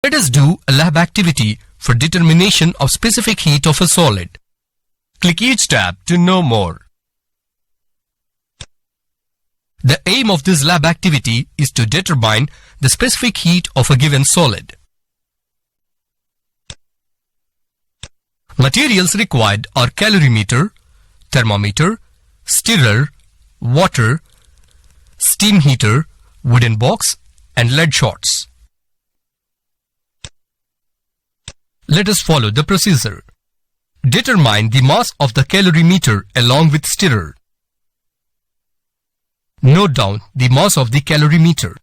Let us do a lab activity for determination of specific heat of a solid. Click each tab to know more. The aim of this lab activity is to determine the specific heat of a given solid. Materials required are calorimeter, thermometer, stirrer, water, steam heater, wooden box and lead shots. Let us follow the procedure. Determine the mass of the calorimeter along with stirrer. Note down the mass of the calorimeter.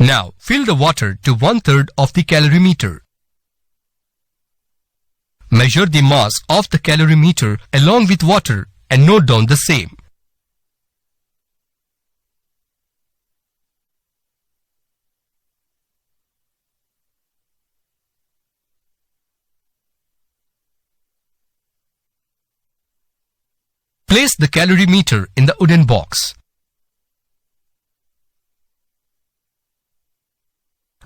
Now fill the water to 1/3 of the calorimeter. Measure the mass of the calorimeter along with water and note down the same. Place the calorimeter in the wooden box.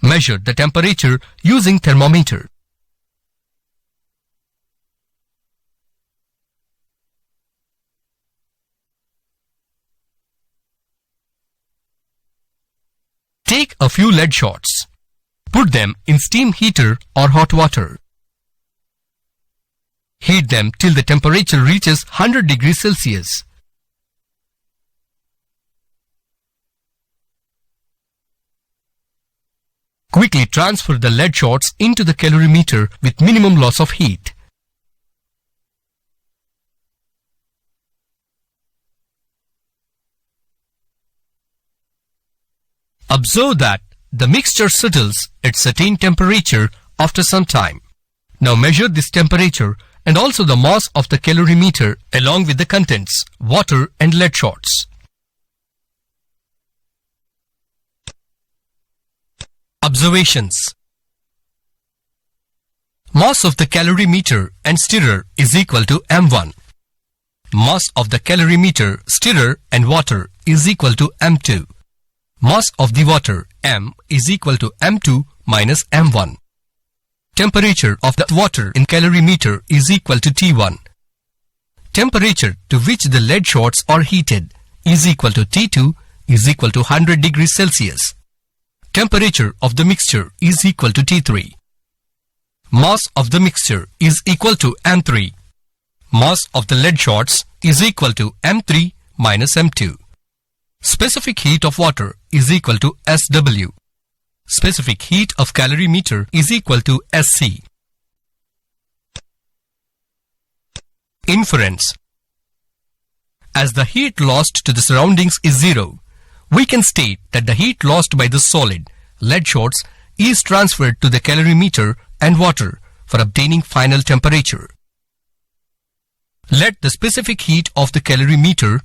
Measure the temperature using thermometer. Take a few lead shots. Put them in steam heater or hot water. Heat them till the temperature reaches 100 degrees Celsius. Quickly transfer the lead shots into the calorimeter with minimum loss of heat. Observe that the mixture settles at certain temperature after some time. Now measure this temperature and also the mass of the calorimeter along with the contents, water and lead shots. Observations. Mass of the calorimeter and stirrer is equal to M1. Mass of the calorimeter, stirrer and water is equal to M2. Mass of the water, M, is equal to M2 minus M1. Temperature of the water in calorimeter is equal to T1. Temperature to which the lead shots are heated is equal to T2 is equal to 100 degrees Celsius. Temperature of the mixture is equal to T3. Mass of the mixture is equal to M3. Mass of the lead shots is equal to M3 minus M2. Specific heat of water is equal to SW. Specific heat of calorimeter is equal to SC. Inference. As the heat lost to the surroundings is zero, we can state that the heat lost by the solid, lead shots, is transferred to the calorimeter and water for obtaining final temperature. Let the specific heat of the calorimeter,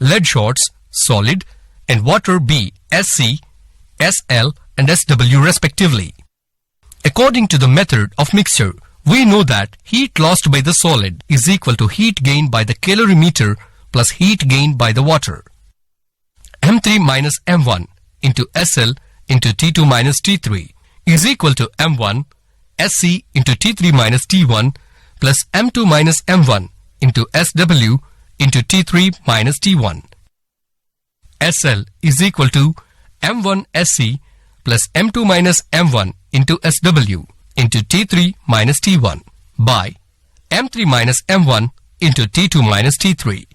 lead shots, solid, and water be SC, SL, and SW respectively. According to the method of mixture, we know that heat lost by the solid is equal to heat gained by the calorimeter plus heat gained by the water. M3 minus M1 into SL into T2 minus T3 is equal to M1 SC into T3 minus T1 plus M2 minus M1 into SW into T3 minus T1. SL is equal to M1 SC plus M2 minus M1 into SW into T3 minus T1 by M3 minus M1 into T2 minus T3.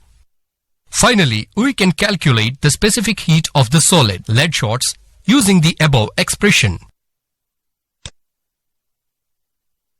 Finally, we can calculate the specific heat of the solid, lead shots, using the above expression.